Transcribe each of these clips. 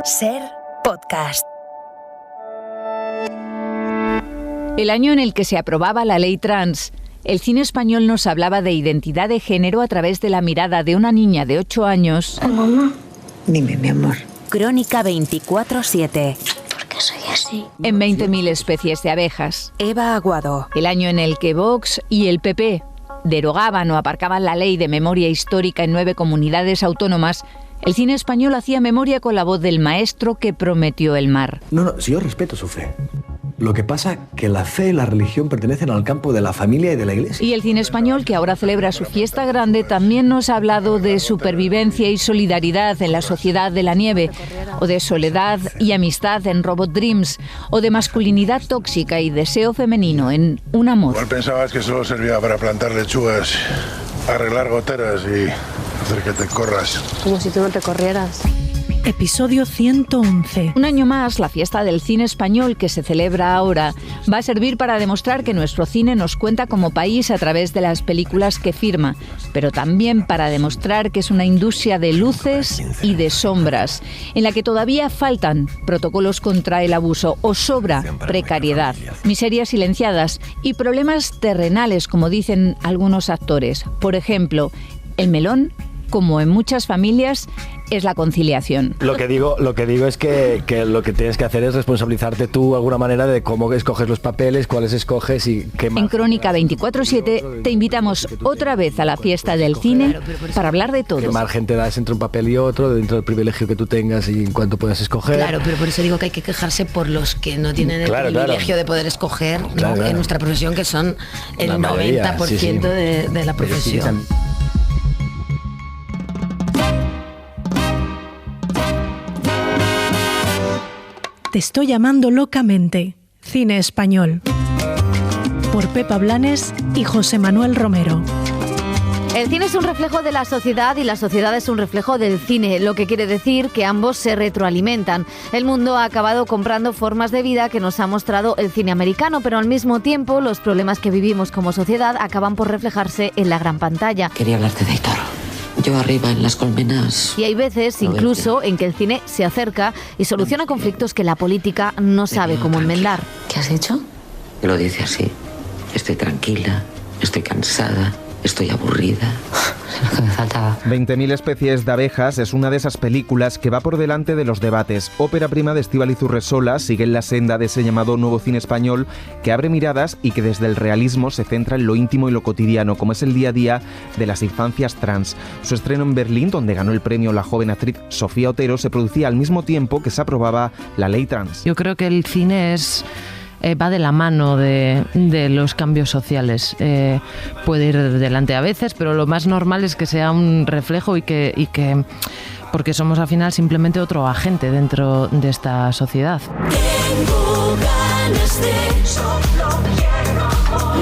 Ser podcast. El año en el que se aprobaba la ley trans, el cine español nos hablaba de identidad de género a través de la mirada de una niña de 8 años. Mamá. Dime, mi amor. Crónica 24/7. ¿Por qué soy así? En 20.000 especies de abejas. Eva Aguado. El año en el que Vox y el PP derogaban o aparcaban la ley de memoria histórica en 9 comunidades autónomas, el cine español hacía memoria con la voz del maestro que prometió el mar. No, si yo respeto su fe. Lo que pasa que la fe y la religión pertenecen al campo de la familia y de la iglesia. Y el cine español, que ahora celebra su fiesta grande, también nos ha hablado de supervivencia y solidaridad en la sociedad de la nieve, o de soledad y amistad en Robot Dreams, o de masculinidad tóxica y deseo femenino en Un amor. Igual pensabas que solo servía para plantar lechugas, arreglar goteras y hacer que te corras. Como si tú no te corrieras. Episodio 111. Un año más, la fiesta del cine español que se celebra ahora va a servir para demostrar que nuestro cine nos cuenta como país a través de las películas que firma, pero también para demostrar que es una industria de luces y de sombras, en la que todavía faltan protocolos contra el abuso o sobra precariedad, miserias silenciadas y problemas terrenales, como dicen algunos actores. Por ejemplo, el melón, como en muchas familias, es la conciliación. Lo que digo es que lo que tienes que hacer es responsabilizarte tú de alguna manera de cómo escoges los papeles, cuáles escoges y qué más. En Crónica 24/7 te invitamos otra vez a la fiesta del cine para hablar de todo. ¿Qué margen te das entre un papel y otro, dentro del privilegio que tú tengas y en cuánto puedas escoger? Claro, pero por eso digo que hay que quejarse por los que no tienen el privilegio de poder escoger, ¿no? Claro. En nuestra profesión, que son el La mayoría, 90% sí. de la profesión. Te estoy llamando locamente. Cine español. Por Pepa Blanes y José Manuel Romero. El cine es un reflejo de la sociedad y la sociedad es un reflejo del cine, lo que quiere decir que ambos se retroalimentan. El mundo ha acabado comprando formas de vida que nos ha mostrado el cine americano, pero al mismo tiempo los problemas que vivimos como sociedad acaban por reflejarse en la gran pantalla. Quería hablarte de Aitor. Yo arriba en las colmenas. Y hay veces incluso en que el cine se acerca y soluciona conflictos que la política no sabe cómo enmendar. ¿Qué has dicho? Lo dice así. Estoy tranquila, estoy cansada, estoy aburrida. Lo que me faltaba. 20.000 especies de abejas es una de esas películas que va por delante de los debates. Ópera prima de Estíbaliz Urresola sigue en la senda de ese llamado nuevo cine español que abre miradas y que desde el realismo se centra en lo íntimo y lo cotidiano, como es el día a día de las infancias trans. Su estreno en Berlín, donde ganó el premio la joven actriz Sofía Otero, se producía al mismo tiempo que se aprobaba la ley trans. Yo creo que el cine va de la mano de los cambios sociales. Puede ir delante a veces, pero lo más normal es que sea un reflejo y que porque somos al final simplemente otro agente dentro de esta sociedad. Tengo ganas de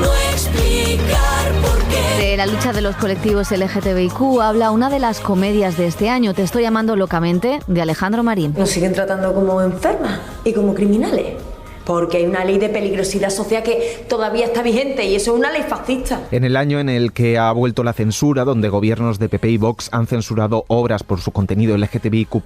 no explicar por qué. De la lucha de los colectivos LGTBIQ habla una de las comedias de este año, Te estoy llamando locamente, de Alejandro Marín. Nos siguen tratando como enfermas y como criminales. Porque hay una ley de peligrosidad social que todavía está vigente y eso es una ley fascista. En el año en el que ha vuelto la censura, donde gobiernos de PP y Vox han censurado obras por su contenido LGTBIQ+,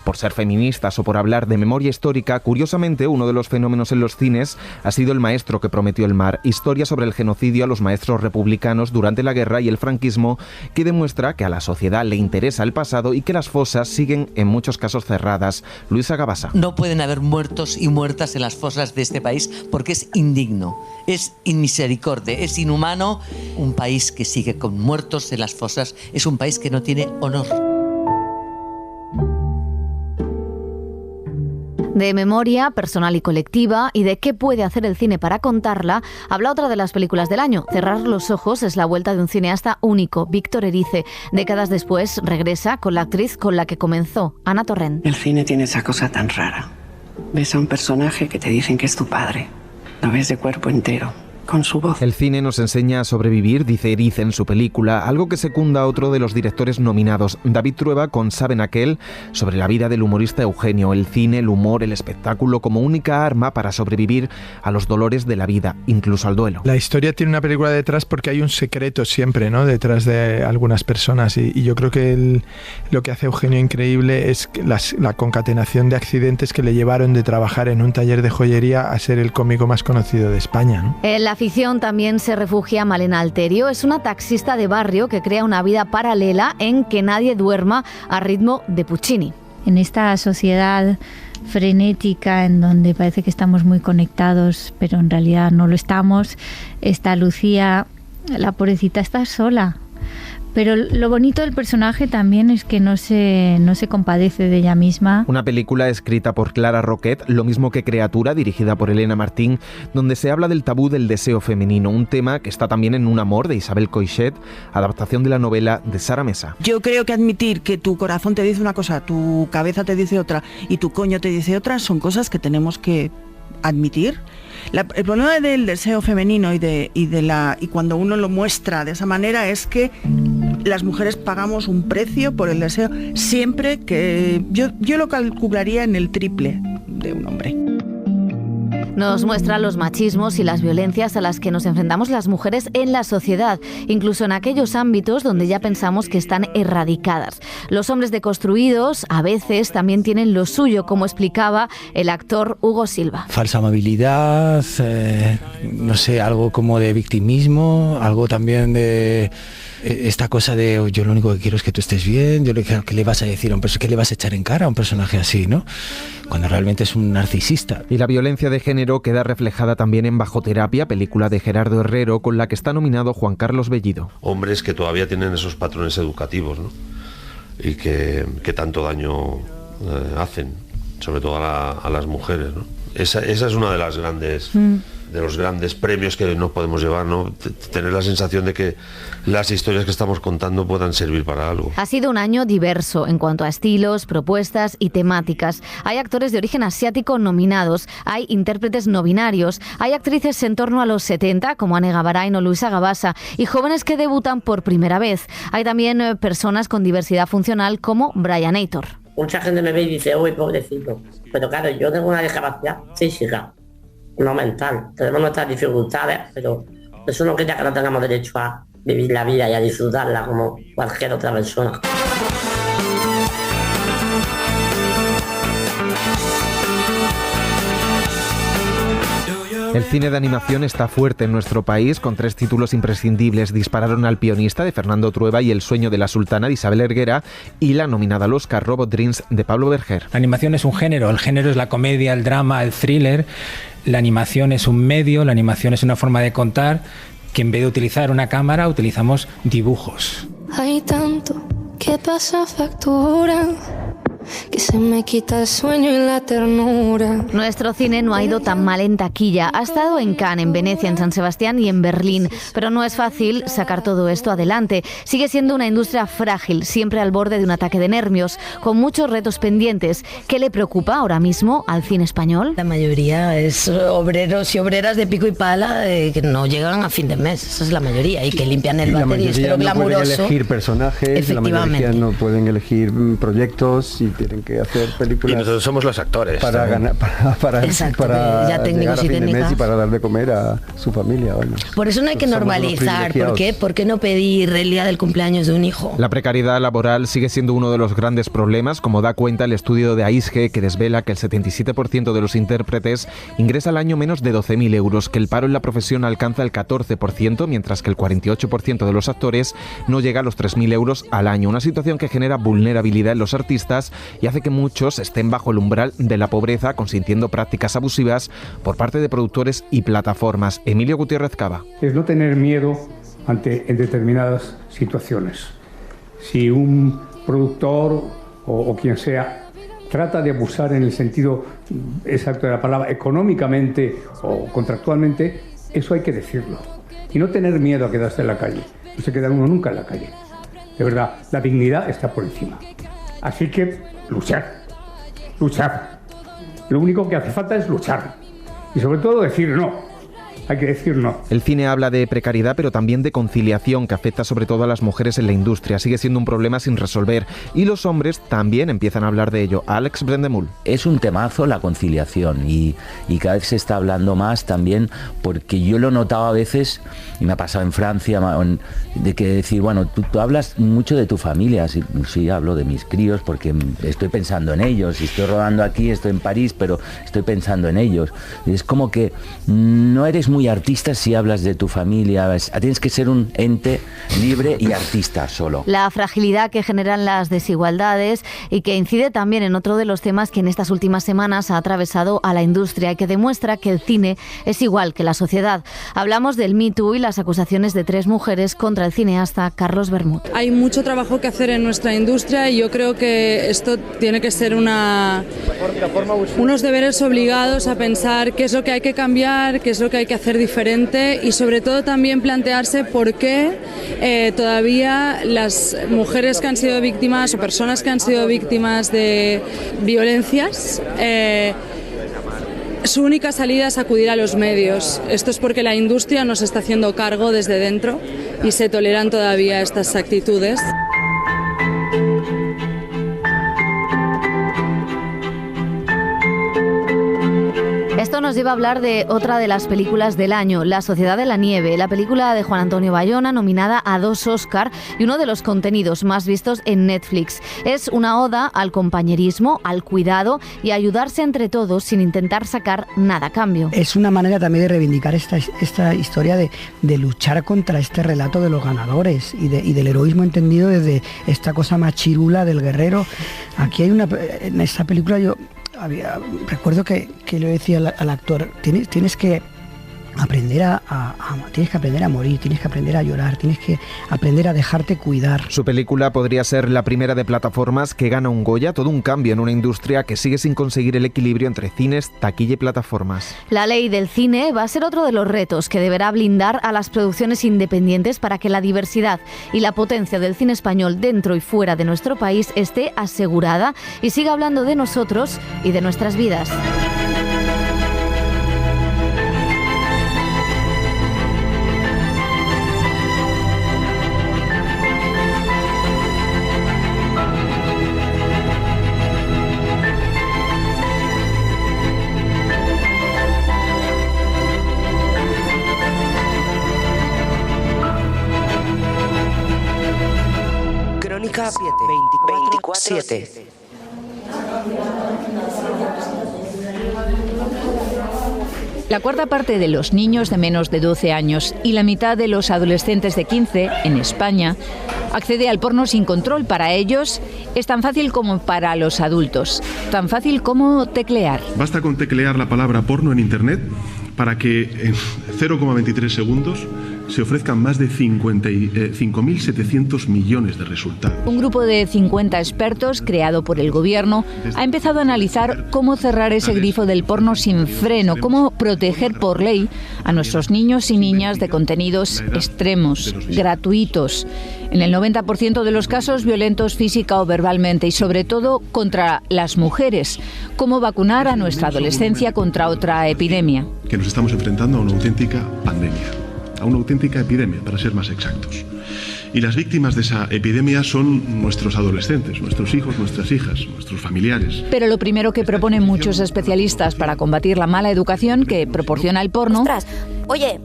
por ser feministas o por hablar de memoria histórica, curiosamente uno de los fenómenos en los cines ha sido El maestro que prometió el mar, historia sobre el genocidio a los maestros republicanos durante la guerra y el franquismo, que demuestra que a la sociedad le interesa el pasado y que las fosas siguen en muchos casos cerradas. Luisa Gabasa. No pueden haber muertos y muertas en las fosas de este país porque es indigno, es inmisericordia, es inhumano. Un país que sigue con muertos en las fosas es un país que no tiene honor. De memoria personal y colectiva y de qué puede hacer el cine para contarla, habla otra de las películas del año. Cerrar los ojos es la vuelta de un cineasta único, Víctor Erice. Décadas después regresa con la actriz con la que comenzó, Ana Torrent. El cine tiene esa cosa tan rara. Ves a un personaje que te dicen que es tu padre. Lo ves de cuerpo entero. con su voz. El cine nos enseña a sobrevivir, dice Eriz en su película, algo que secunda a otro de los directores nominados, David Trueba, con Saben aquel, sobre la vida del humorista Eugenio, el cine, el humor, el espectáculo como única arma para sobrevivir a los dolores de la vida, incluso al duelo. La historia tiene una película detrás porque hay un secreto siempre, ¿no?, detrás de algunas personas y yo creo que lo que hace Eugenio increíble es la concatenación de accidentes que le llevaron de trabajar en un taller de joyería a ser el cómico más conocido de España, ¿no? En la ficción también se refugia Malena Alterio. Es una taxista de barrio que crea una vida paralela en Que nadie duerma a ritmo de Puccini. En esta sociedad frenética en donde parece que estamos muy conectados, pero en realidad no lo estamos, está Lucía, la pobrecita, está sola. Pero lo bonito del personaje también es que no se compadece de ella misma. Una película escrita por Clara Roquet, lo mismo que Criatura, dirigida por Elena Martín, donde se habla del tabú del deseo femenino, un tema que está también en Un amor, de Isabel Coixet, adaptación de la novela de Sara Mesa. Yo creo que admitir que tu corazón te dice una cosa, tu cabeza te dice otra y tu coño te dice otra son cosas que tenemos que admitir. El problema del deseo femenino y cuando uno lo muestra de esa manera es que las mujeres pagamos un precio por el deseo siempre que yo lo calcularía en el triple de un hombre. Nos muestra los machismos y las violencias a las que nos enfrentamos las mujeres en la sociedad, incluso en aquellos ámbitos donde ya pensamos que están erradicadas. Los hombres deconstruidos a veces también tienen lo suyo, como explicaba el actor Hugo Silva. Falsa amabilidad, no sé, algo como de victimismo, algo también de esta cosa de yo lo único que quiero es que tú estés bien, ¿qué le vas a decir a un personaje? ¿Qué le vas a echar en cara a un personaje así, no? Cuando realmente es un narcisista. Y la violencia de género queda reflejada también en Bajo terapia, película de Gerardo Herrero, con la que está nominado Juan Carlos Bellido. Hombres que todavía tienen esos patrones educativos, ¿no? Y que tanto daño hacen, sobre todo a las mujeres, ¿no? Esa es una de las grandes... de los grandes premios que nos podemos llevar, ¿no? Tener la sensación de que las historias que estamos contando puedan servir para algo. Ha sido un año diverso en cuanto a estilos, propuestas y temáticas. Hay actores de origen asiático nominados, hay intérpretes no binarios, hay actrices en torno a los 70 como Ane Gavarain o Luisa Gabasa y jóvenes que debutan por primera vez. Hay también personas con diversidad funcional como Brian Aitor. Mucha gente me ve y dice, uy, pobrecito. Pero claro, yo tengo una discapacidad física, no mental. Tenemos nuestras dificultades, pero eso no quita que no tengamos derecho a vivir la vida y a disfrutarla como cualquier otra persona. El cine de animación está fuerte en nuestro país, con 3 títulos imprescindibles: Dispararon al pianista, de Fernando Trueba, y El sueño de la sultana, de Isabel Erguera, y la nominada al Oscar, Robot Dreams, de Pablo Berger. La animación es un género, el género es la comedia, el drama, el thriller. La animación es un medio, la animación es una forma de contar, que en vez de utilizar una cámara utilizamos dibujos. Hay tanto que pasa factura, que se me quita el sueño y la ternura. Nuestro cine no ha ido tan mal en taquilla. Ha estado en Cannes, en Venecia, en San Sebastián y en Berlín. Pero no es fácil sacar todo esto adelante. Sigue siendo una industria frágil, siempre al borde de un ataque de nervios, con muchos retos pendientes. ¿Qué le preocupa ahora mismo al cine español? La mayoría es obreros y obreras de pico y pala que no llegan a fin de mes. Esa es la mayoría. Y que limpian el váter y esto glamuroso. La mayoría no pueden elegir personajes, la mayoría no pueden elegir proyectos y tienen que hacer películas. Y nosotros somos los actores. Para ganar, para ya llegar a fin de técnicas. mes y para dar de comer a su familia. Bueno, por eso no hay que normalizar. ¿Por qué? ¿Por qué no pedir el día del cumpleaños de un hijo? La precariedad laboral sigue siendo uno de los grandes problemas, como da cuenta el estudio de AISGE, que desvela que el 77% de los intérpretes ingresa al año menos de 12.000 euros, que el paro en la profesión alcanza el 14%, mientras que el 48% de los actores no llega a los 3.000 euros al año. Una situación que genera vulnerabilidad en los artistas y hace que muchos estén bajo el umbral de la pobreza, consintiendo prácticas abusivas por parte de productores y plataformas. Emilio Gutiérrez Cava. Es no tener miedo en determinadas situaciones. Si un productor o quien sea trata de abusar en el sentido exacto de la palabra, económicamente o contractualmente, eso hay que decirlo. Y no tener miedo a quedarse en la calle. No se queda uno nunca en la calle. De verdad, la dignidad está por encima. Así que luchar. Lo único que hace falta es luchar. Y sobre todo decir no. hay que decir no. El cine habla de precariedad, pero también de conciliación, que afecta sobre todo a las mujeres en la industria. Sigue siendo un problema sin resolver. Y los hombres también empiezan a hablar de ello. Alex Brendemul. Es un temazo la conciliación y cada vez se está hablando más también, porque yo lo he notado a veces, y me ha pasado en Francia, de que decir, bueno, tú hablas mucho de tu familia. Sí, hablo de mis críos porque estoy pensando en ellos. Si estoy rodando aquí, estoy en París, pero estoy pensando en ellos. Es como que no eres muy artista si hablas de tu familia, tienes que ser un ente libre y artista solo. La fragilidad que generan las desigualdades y que incide también en otro de los temas que en estas últimas semanas ha atravesado a la industria y que demuestra que el cine es igual que la sociedad. Hablamos del Me Too y las acusaciones de 3 mujeres contra el cineasta Carlos Bermúdez. Hay mucho trabajo que hacer en nuestra industria y yo creo que esto tiene que ser unos deberes obligados a pensar qué es lo que hay que cambiar, qué es lo que hay que hacer diferente y sobre todo también plantearse por qué todavía las mujeres que han sido víctimas o personas que han sido víctimas de violencias su única salida es acudir a los medios. Esto es porque la industria no se está haciendo cargo desde dentro y se toleran todavía estas actitudes. Esto nos lleva a hablar de otra de las películas del año, La Sociedad de la Nieve, la película de Juan Antonio Bayona, nominada a 2 Oscar y uno de los contenidos más vistos en Netflix. Es una oda al compañerismo, al cuidado y a ayudarse entre todos sin intentar sacar nada a cambio. Es una manera también de reivindicar esta historia de luchar contra este relato de los ganadores y del heroísmo entendido desde esta cosa más chirula del guerrero. Aquí hay en esta película recuerdo que le decía al actor, tienes que aprender tienes que aprender a morir, tienes que aprender a llorar, tienes que aprender a dejarte cuidar. Su película podría ser la primera de plataformas que gana un Goya, todo un cambio en una industria que sigue sin conseguir el equilibrio entre cines, taquilla y plataformas. La ley del cine va a ser otro de los retos que deberá blindar a las producciones independientes para que la diversidad y la potencia del cine español dentro y fuera de nuestro país esté asegurada y siga hablando de nosotros y de nuestras vidas. Crónica 24/7. La cuarta parte de los niños de menos de 12 años y la mitad de los adolescentes de 15 en España accede al porno sin control. Para ellos es tan fácil como para los adultos, tan fácil como teclear. Basta con teclear la palabra porno en Internet para que en 0,23 segundos se ofrezcan más de 5.700 millones de resultados. Un grupo de 50 expertos creado por el gobierno ha empezado a analizar cómo cerrar ese grifo del porno sin freno, cómo proteger por ley a nuestros niños y niñas de contenidos extremos, gratuitos, en el 90% de los casos violentos física o verbalmente y sobre todo contra las mujeres, cómo vacunar a nuestra adolescencia contra otra epidemia. Que nos estamos enfrentando a una auténtica pandemia, a una auténtica epidemia, para ser más exactos. Y las víctimas de esa epidemia son nuestros adolescentes, nuestros hijos, nuestras hijas, nuestros familiares. Pero lo primero que proponen muchos especialistas para combatir la mala educación que proporciona el porno... Ostras, oye,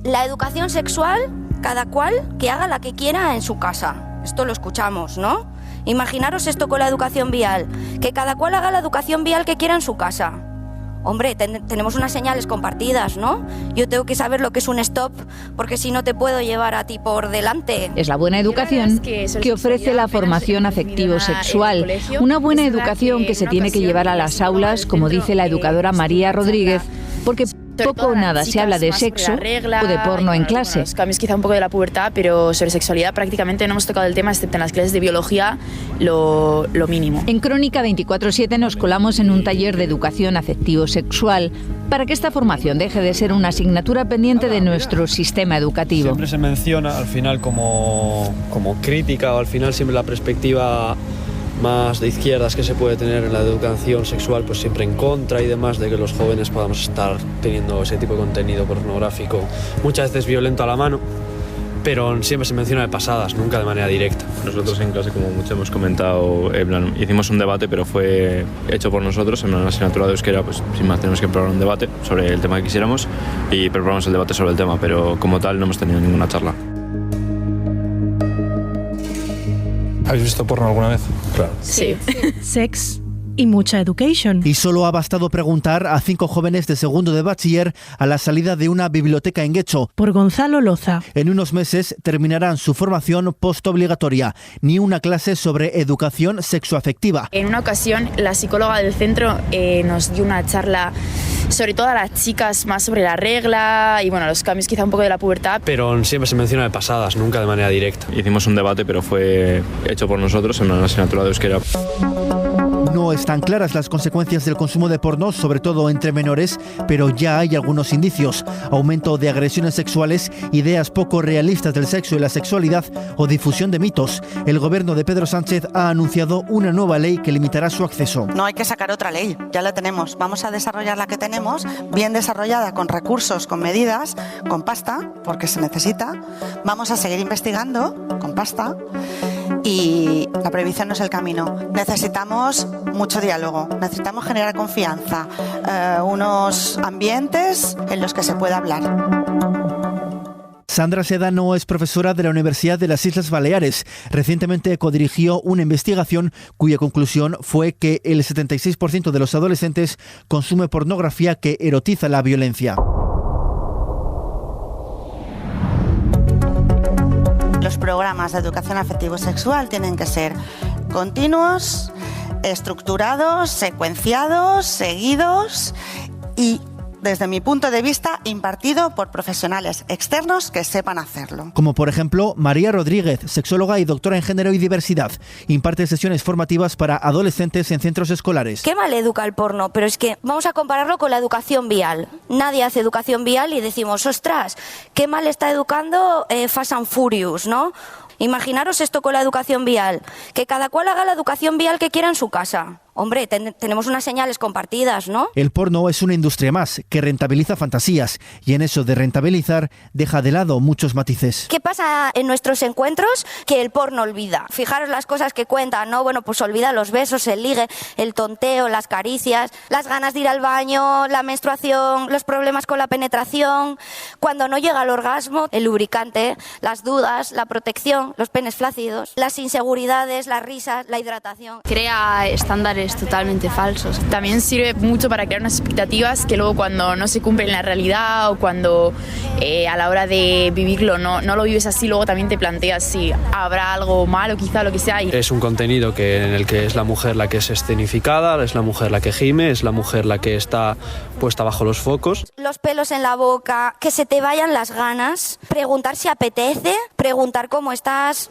la educación sexual, cada cual que haga la que quiera en su casa. Esto lo escuchamos, ¿no? Imaginaros esto con la educación vial, que cada cual haga la educación vial que quiera en su casa. Hombre, tenemos unas señales compartidas, ¿no? Yo tengo que saber lo que es un stop, porque si no te puedo llevar a ti por delante. Es la buena educación que ofrece la formación afectivo-sexual. Una buena educación que se tiene que llevar a las aulas, como dice la educadora María Rodríguez, porque poco o nada se habla de sexo o de porno en clase. Los cambios quizá un poco de la pubertad, pero sobre sexualidad prácticamente no hemos tocado el tema, excepto en las clases de biología, lo mínimo. En Crónica 24/7 nos colamos en un taller de educación afectivo-sexual para que esta formación deje de ser una asignatura pendiente de nuestro sistema educativo. Siempre se menciona al final como crítica, o al final siempre la perspectiva más de izquierdas que se puede tener en la educación sexual, pues siempre en contra y demás de que los jóvenes podamos estar teniendo ese tipo de contenido pornográfico, muchas veces violento a la mano, pero siempre se menciona de pasadas, nunca de manera directa. Nosotros en clase, como mucho hemos comentado, en plan, hicimos un debate, pero fue hecho por nosotros, en una asignatura de euskera, pues sin más tenemos que preparar un debate sobre el tema que quisiéramos y preparamos el debate sobre el tema, pero como tal no hemos tenido ninguna charla. ¿Habéis visto porno alguna vez? Claro. Sí. Sex y mucha education. Y solo ha bastado preguntar a 5 jóvenes de segundo de bachiller a la salida de una biblioteca en Guecho. Por Gonzalo Loza. En unos meses terminarán su formación postobligatoria. Ni una clase sobre educación sexoafectiva. En una ocasión, la psicóloga del centro nos dio una charla sobre todo a las chicas, más sobre la regla y bueno, los cambios quizá un poco de la pubertad. Pero siempre se menciona de pasadas, nunca de manera directa. Hicimos un debate, pero fue hecho por nosotros en una asignatura de euskera. No están claras las consecuencias del consumo de porno, sobre todo entre menores, pero ya hay algunos indicios. Aumento de agresiones sexuales, ideas poco realistas del sexo y la sexualidad o difusión de mitos. El gobierno de Pedro Sánchez ha anunciado una nueva ley que limitará su acceso. No hay que sacar otra ley, ya la tenemos. Vamos a desarrollar la que tenemos, bien desarrollada, con recursos, con medidas, con pasta, porque se necesita. Vamos a seguir investigando con pasta. Y la prohibición no es el camino. Necesitamos mucho diálogo, necesitamos generar confianza, unos ambientes en los que se pueda hablar. Sandra Sedano es profesora de la Universidad de las Islas Baleares. Recientemente codirigió una investigación cuya conclusión fue que el 76% de los adolescentes consume pornografía que erotiza la violencia. Los programas de educación afectivo-sexual tienen que ser continuos, estructurados, secuenciados, seguidos y, desde mi punto de vista, impartido por profesionales externos que sepan hacerlo. Como por ejemplo María Rodríguez, sexóloga y doctora en género y diversidad. Imparte sesiones formativas para adolescentes en centros escolares. Qué mal educa el porno, pero es que vamos a compararlo con la educación vial. Nadie hace educación vial y decimos, ostras, qué mal está educando Fast and Furious, ¿no? Imaginaros esto con la educación vial, que cada cual haga la educación vial que quiera en su casa. Hombre, tenemos unas señales compartidas, ¿no? El porno es una industria más que rentabiliza fantasías y en eso de rentabilizar deja de lado muchos matices. ¿Qué pasa en nuestros encuentros? Que el porno olvida. Fijaros las cosas que cuentan, ¿no? Bueno, pues olvida los besos, el ligue, el tonteo, las caricias, las ganas de ir al baño, la menstruación, los problemas con la penetración. Cuando no llega al orgasmo, el lubricante, las dudas, la protección, los penes flácidos, las inseguridades, las risas, la hidratación. Crea estándares totalmente falsos. También sirve mucho para crear unas expectativas que luego cuando no se cumplen en la realidad o cuando a la hora de vivirlo no lo vives así, luego también te planteas si habrá algo malo, quizá lo que sea. Es un contenido en el que es la mujer la que es escenificada, es la mujer la que gime, es la mujer la que está puesta bajo los focos. Los pelos en la boca, que se te vayan las ganas, preguntar si apetece, preguntar cómo estás.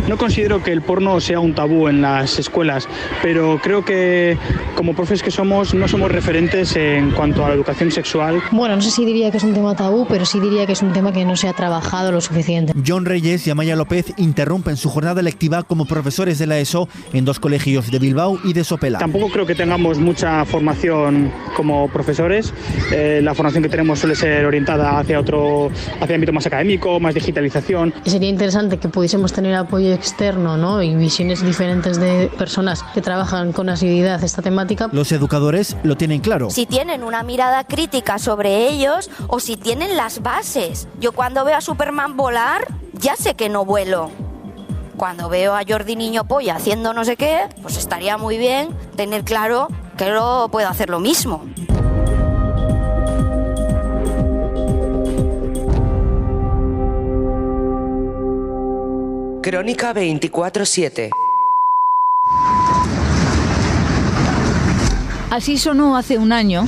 No considero que el porno sea un tabú en las escuelas, pero creo que como profes que somos, no somos referentes en cuanto a la educación sexual. Bueno, no sé si diría que es un tema tabú, pero sí diría que es un tema que no se ha trabajado lo suficiente. John Reyes y Amaya López interrumpen su jornada lectiva como profesores de la ESO en 2 colegios de Bilbao y de Sopela. Tampoco creo que tengamos mucha formación como profesores. La formación que tenemos suele ser orientada hacia ámbito más académico, más digitalización. Sería interesante que pudiésemos tener apoyo externo, ¿no? Y visiones diferentes de personas que trabajan con asiduidad esta temática. Los educadores lo tienen claro. Si tienen una mirada crítica sobre ellos o si tienen las bases. Yo cuando veo a Superman volar, ya sé que no vuelo. Cuando veo a Jordi Niño Polla haciendo no sé qué, pues estaría muy bien tener claro que yo puedo hacer lo mismo. Crónica 24/7. Así sonó hace un año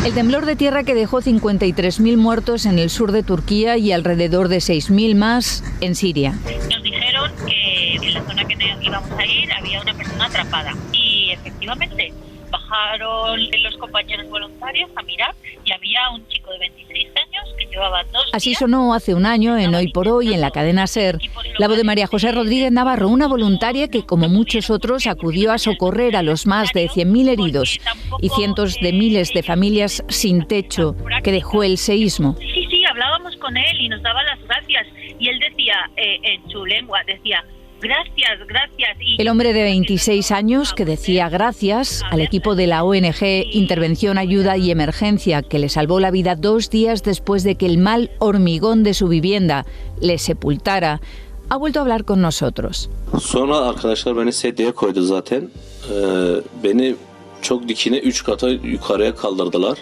el temblor de tierra que dejó 53.000 muertos en el sur de Turquía y alrededor de 6.000 más en Siria. Nos dijeron que en la zona que íbamos a ir había una persona atrapada y efectivamente bajaron los compañeros voluntarios a mirar y había un chico de 26 años que llevaba 2 días. Así sonó hace un año en Hoy por Hoy, en la cadena SER, la voz de María José Rodríguez Navarro, una voluntaria que, como muchos otros, acudió a socorrer a los más de 100.000 heridos y cientos de miles de familias sin techo que dejó el seísmo. Sí, hablábamos con él y nos daba las gracias y él decía, en su lengua, decía, gracias. El hombre de 26 años que decía gracias al equipo de la ONG Intervención, Ayuda y Emergencia, que le salvó la vida 2 días después de que el mal hormigón de su vivienda le sepultara, ha vuelto a hablar con nosotros. Sonra arkadaşlar beni sedyeye koydu zaten. Beni çok dikine 3 kata yukarıya kaldırdılar.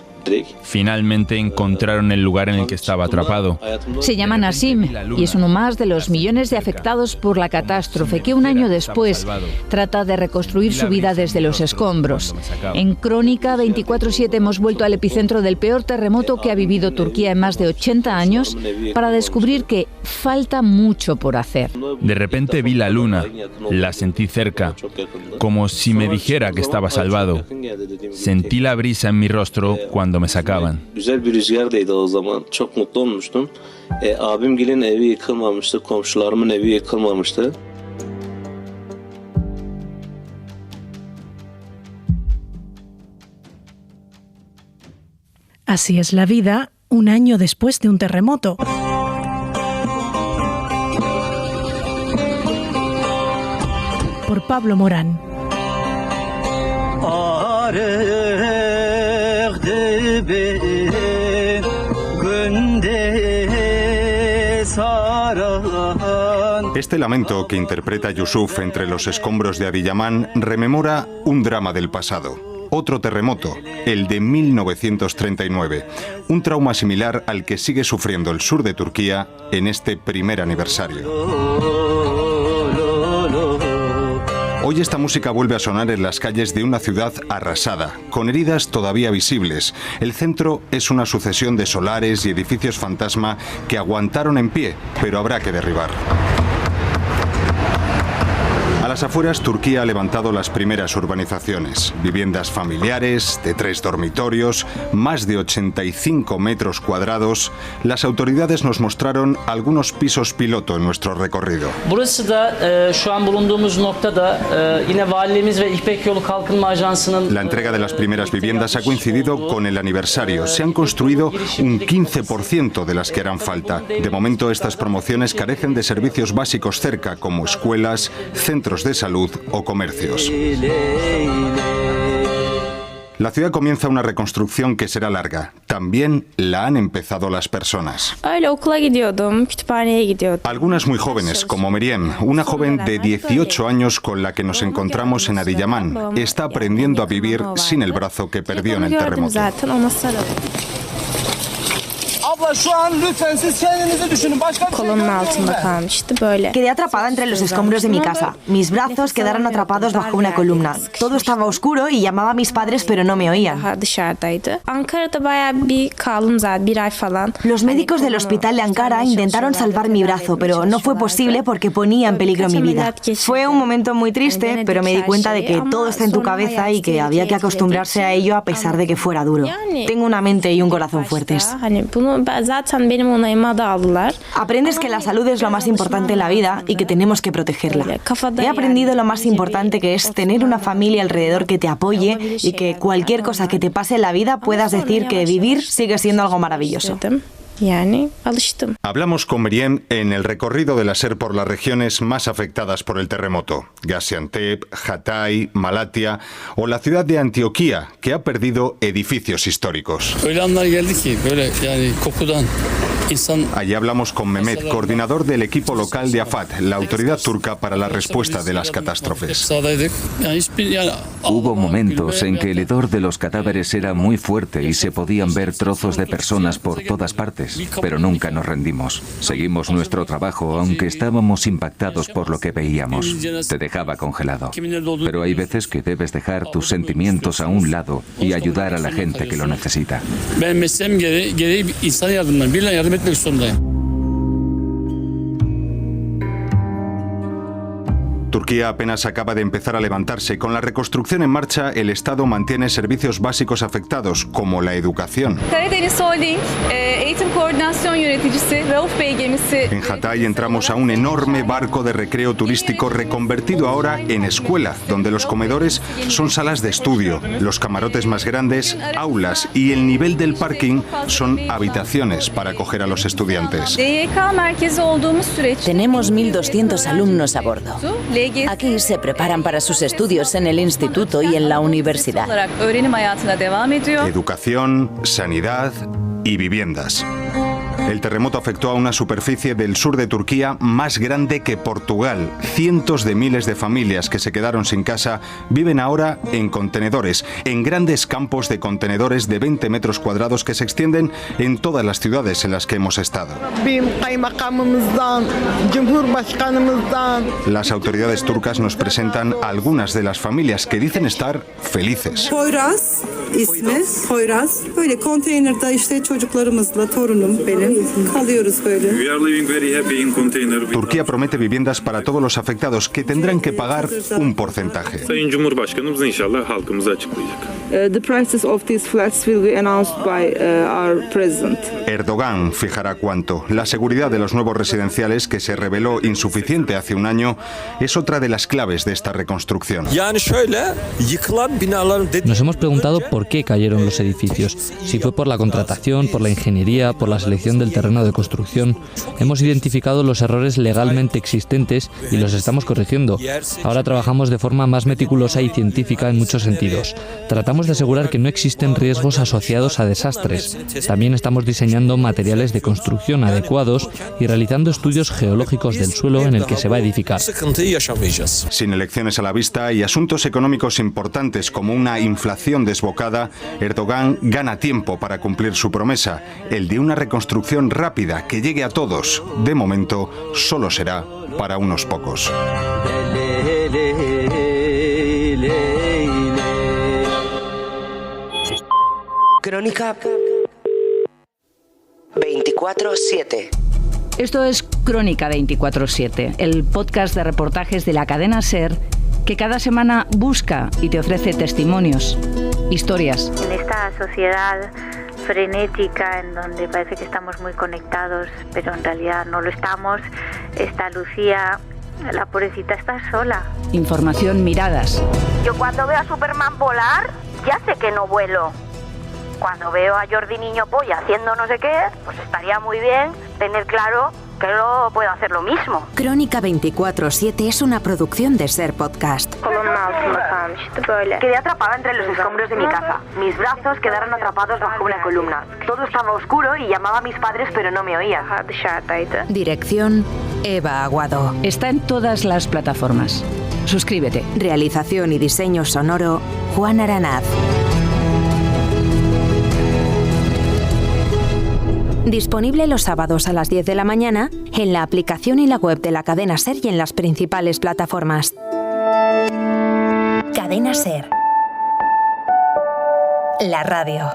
Finalmente encontraron el lugar en el que estaba atrapado. Se llama Nassim y es uno más de los millones de afectados por la catástrofe que un año después trata de reconstruir su vida desde los escombros. En Crónica 24/7 hemos vuelto al epicentro del peor terremoto que ha vivido Turquía en más de 80 años para descubrir que falta mucho por hacer. De repente vi la luna, la sentí cerca, como si me dijera que estaba salvado. Sentí la brisa en mi rostro cuando me sacaban. Güzel bir rüzgardaydı o zaman. Çok mutlu olmuştum. Abimgilin evi yıkılmamıştı, komşularımın evi yıkılmamıştı. Así es la vida un año después de un terremoto. Por Pablo Morán. Este lamento que interpreta Yusuf entre los escombros de Adiyaman rememora un drama del pasado. Otro terremoto, el de 1939. Un trauma similar al que sigue sufriendo el sur de Turquía en este primer aniversario. Hoy esta música vuelve a sonar en las calles de una ciudad arrasada, con heridas todavía visibles. El centro es una sucesión de solares y edificios fantasma que aguantaron en pie, pero habrá que derribar. A las afueras, Turquía ha levantado las primeras urbanizaciones. Viviendas familiares, de 3 dormitorios, más de 85 metros cuadrados. Las autoridades nos mostraron algunos pisos piloto en nuestro recorrido. La entrega de las primeras viviendas ha coincidido con el aniversario. Se han construido un 15% de las que harán falta. De momento, estas promociones carecen de servicios básicos cerca, como escuelas, centros de salud o comercios. La ciudad comienza una reconstrucción que será larga. También la han empezado las personas. Algunas muy jóvenes, como Meryem, una joven de 18 años con la que nos encontramos en Adiyaman. Está aprendiendo a vivir sin el brazo que perdió en el terremoto. Quedé atrapada entre los escombros de mi casa. Mis brazos quedaron atrapados bajo una columna. Todo estaba oscuro y llamaba a mis padres, pero no me oían. Los médicos del hospital de Ankara intentaron salvar mi brazo, pero no fue posible porque ponía en peligro mi vida. Fue un momento muy triste, pero me di cuenta de que todo está en tu cabeza y que había que acostumbrarse a ello a pesar de que fuera duro. Tengo una mente y un corazón fuertes. Aprendes que la salud es lo más importante en la vida y que tenemos que protegerla. He aprendido lo más importante, que es tener una familia alrededor que te apoye y que cualquier cosa que te pase en la vida puedas decir que vivir sigue siendo algo maravilloso. Hablamos con Meryem en el recorrido de la SER por las regiones más afectadas por el terremoto. Gaziantep, Hatay, Malatya o la ciudad de Antioquía, que ha perdido edificios históricos. Allí hablamos con Mehmet, coordinador del equipo local de AFAD, la autoridad turca para la respuesta de las catástrofes. Hubo momentos en que el hedor de los cadáveres era muy fuerte y se podían ver trozos de personas por todas partes, pero nunca nos rendimos. Seguimos nuestro trabajo, aunque estábamos impactados por lo que veíamos. Te dejaba congelado. Pero hay veces que debes dejar tus sentimientos a un lado y ayudar a la gente que lo necesita. Turquía apenas acaba de empezar a levantarse. Con la reconstrucción en marcha, el Estado mantiene servicios básicos afectados, como la educación. En Hatay entramos a un enorme barco de recreo turístico reconvertido ahora en escuela, donde los comedores son salas de estudio, los camarotes más grandes, aulas, y el nivel del parking son habitaciones para acoger a los estudiantes. Tenemos 1.200 alumnos a bordo. Aquí se preparan para sus estudios en el instituto y en la universidad. Educación, sanidad y viviendas. El terremoto afectó a una superficie del sur de Turquía más grande que Portugal. Cientos de miles de familias que se quedaron sin casa viven ahora en contenedores, en grandes campos de contenedores de 20 metros cuadrados que se extienden en todas las ciudades en las que hemos estado. Las autoridades turcas nos presentan a algunas de las familias que dicen estar felices. Poyraz ismi, Poyraz. Böyle konteynerde işte çocuklarımızla, torunum benim. Turquía promete viviendas para todos los afectados que tendrán que pagar un porcentaje. The prices of these flats will be announced by our president. Erdogan fijará cuánto. La seguridad de los nuevos residenciales, que se reveló insuficiente hace un año, es otra de las claves de esta reconstrucción. Nos hemos preguntado por qué cayeron los edificios. Si fue por la contratación, por la ingeniería, por la selección del terreno de construcción. Hemos identificado los errores legalmente existentes y los estamos corrigiendo. Ahora trabajamos de forma más meticulosa y científica en muchos sentidos. Tratamos de asegurar que no existen riesgos asociados a desastres. También estamos diseñando materiales de construcción adecuados y realizando estudios geológicos del suelo en el que se va a edificar. Sin elecciones a la vista y asuntos económicos importantes como una inflación desbocada, Erdogan gana tiempo para cumplir su promesa, el de una reconstrucción rápida que llegue a todos. De momento, solo será para unos pocos. Crónica 24/7. Esto es Crónica 24/7, el podcast de reportajes de la cadena SER que cada semana busca y te ofrece testimonios, historias. En esta sociedad frenética en donde parece que estamos muy conectados, pero en realidad no lo estamos, está Lucía, la pobrecita está sola. Información, miradas. Yo cuando veo a Superman volar, ya sé que no vuelo. Cuando veo a Jordi Niño Polla haciendo no sé qué, pues estaría muy bien tener claro que yo puedo hacer lo mismo. Crónica 24/7 es una producción de SER Podcast. Quedé atrapada entre los escombros de mi casa. Mis brazos quedaron atrapados bajo una columna. Todo estaba oscuro y llamaba a mis padres, pero no me oían. Dirección: Eva Aguado. Está en todas las plataformas. Suscríbete. Realización y diseño sonoro: Juan Aranaz. Disponible los sábados a las 10 de la mañana en la aplicación y la web de la cadena SER y en las principales plataformas. Cadena SER. La radio.